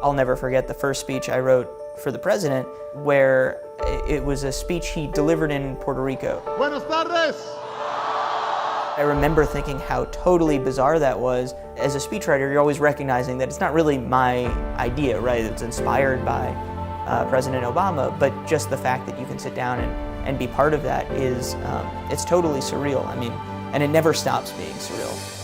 I'll never forget the first speech I wrote for the president, where it was a speech he delivered in Puerto Rico. Buenas tardes. I remember thinking how totally bizarre that was. As a speechwriter, you're always recognizing that it's not really my idea, right? It's inspired by President Obama, but just the fact that you can sit down and be part of that is, it's totally surreal. I mean, and it never stops being surreal.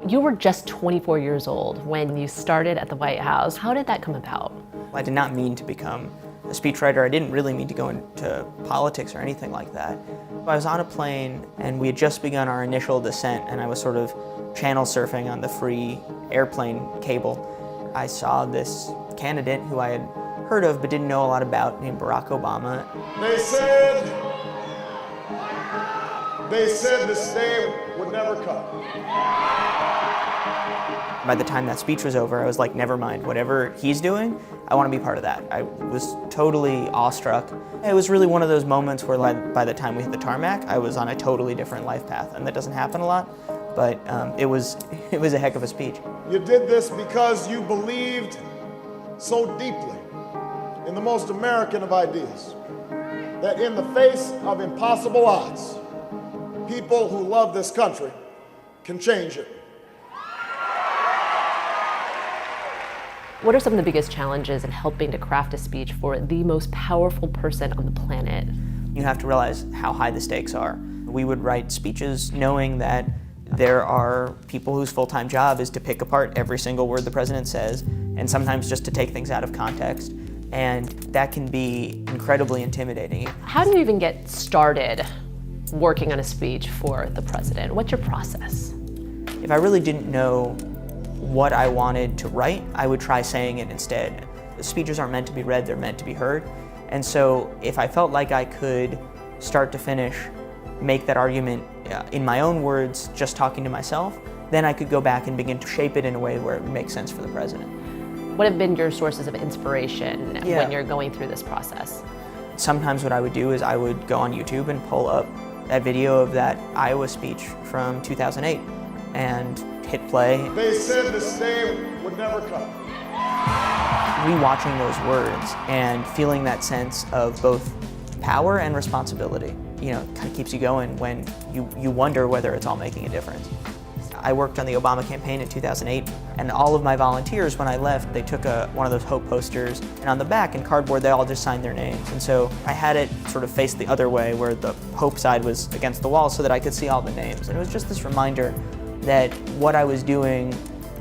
You were just 24 years old when you started at the White House. How did that come about? I did not mean to become a speechwriter. I didn't really mean to go into politics or anything like that. I was on a plane and we had just begun our initial descent, and I was sort of channel surfing on the free airplane cable. I saw this candidate who I had heard of but didn't know a lot about, named Barack Obama. They said this day would never come. By the time that speech was over, I was like, never mind, whatever he's doing, I want to be part of that. I was totally awestruck. It was really one of those moments where by the time we hit the tarmac, I was on a totally different life path, and that doesn't happen a lot, but it was a heck of a speech. You did this because you believed so deeply in the most American of ideas, that in the face of impossible odds, people who love this country can change it. What are some of the biggest challenges in helping to craft a speech for the most powerful person on the planet? You have to realize how high the stakes are. We would write speeches knowing that there are people whose full-time job is to pick apart every single word the president says, and sometimes just to take things out of context. And that can be incredibly intimidating. How do you even get started working on a speech for the president? What's your process? If I really didn't know what I wanted to write, I would try saying it instead. The speeches aren't meant to be read, they're meant to be heard. And so if I felt like I could start to finish make that argument in my own words, just talking to myself, then I could go back and begin to shape it in a way where it would make sense for the president. What have been your sources of inspiration when you're going through this process? Sometimes what I would do is I would go on YouTube and pull up that video of that Iowa speech from 2008 and hit play. They said this day would never come. Rewatching those words and feeling that sense of both power and responsibility, you know, kind of keeps you going when you wonder whether it's all making a difference. I worked on the Obama campaign in 2008, and all of my volunteers, when I left, they took one of those hope posters, and on the back in cardboard, they all just signed their names. And so I had it sort of face the other way, where the hope side was against the wall, so that I could see all the names. And it was just this reminder that what I was doing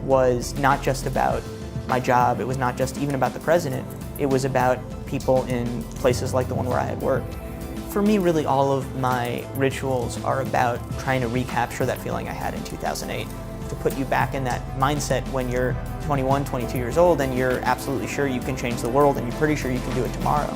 was not just about my job, it was not just even about the president, it was about people in places like the one where I had worked. For me, really all of my rituals are about trying to recapture that feeling I had in 2008, to put you back in that mindset when you're 21, 22 years old and you're absolutely sure you can change the world and you're pretty sure you can do it tomorrow.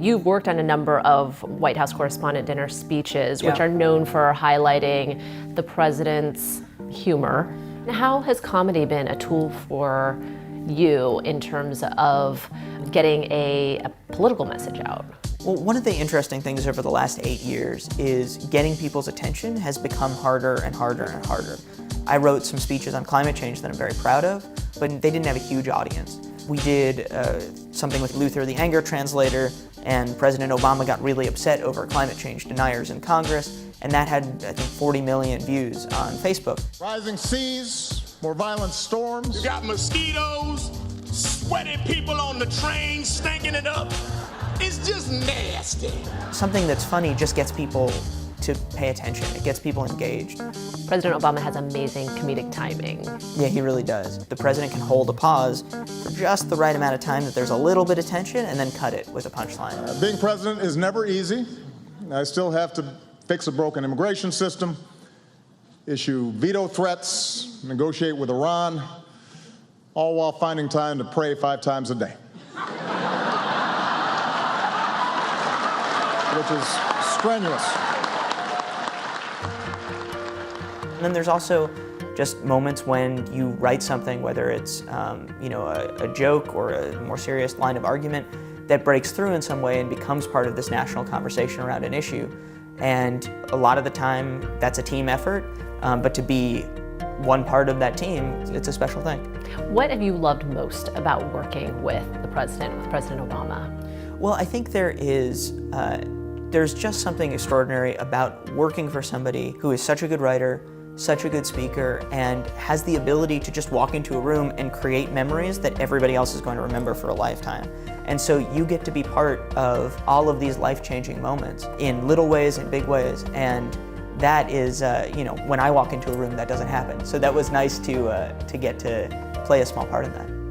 You've worked on a number of White House Correspondent Dinner speeches, which are known for highlighting the president's humor. How has comedy been a tool for you in terms of getting a political message out? Well, one of the interesting things over the last 8 years is getting people's attention has become harder and harder and harder. I wrote some speeches on climate change that I'm very proud of, but they didn't have a huge audience. We did something with Luther the Anger Translator, and President Obama got really upset over climate change deniers in Congress, and that had, I think, 40 million views on Facebook. Rising seas, more violent storms. You got mosquitoes, sweaty people on the train, stinking it up. It's just nasty. Something that's funny just gets people to pay attention. It gets people engaged. President Obama has amazing comedic timing. Yeah, he really does. The president can hold a pause for just the right amount of time that there's a little bit of tension and then cut it with a punchline. Being president is never easy. I still have to fix a broken immigration system, issue veto threats, negotiate with Iran, all while finding time to pray 5 times a day. Which is strenuous. And then there's also just moments when you write something, whether it's a joke or a more serious line of argument, that breaks through in some way and becomes part of this national conversation around an issue. And a lot of the time, that's a team effort, but to be one part of that team, it's a special thing. What have you loved most about working with President Obama? Well, I think there's just something extraordinary about working for somebody who is such a good writer, such a good speaker, and has the ability to just walk into a room and create memories that everybody else is going to remember for a lifetime. And so you get to be part of all of these life-changing moments in little ways and big ways. And that is, when I walk into a room, that doesn't happen. So that was nice to get to play a small part in that.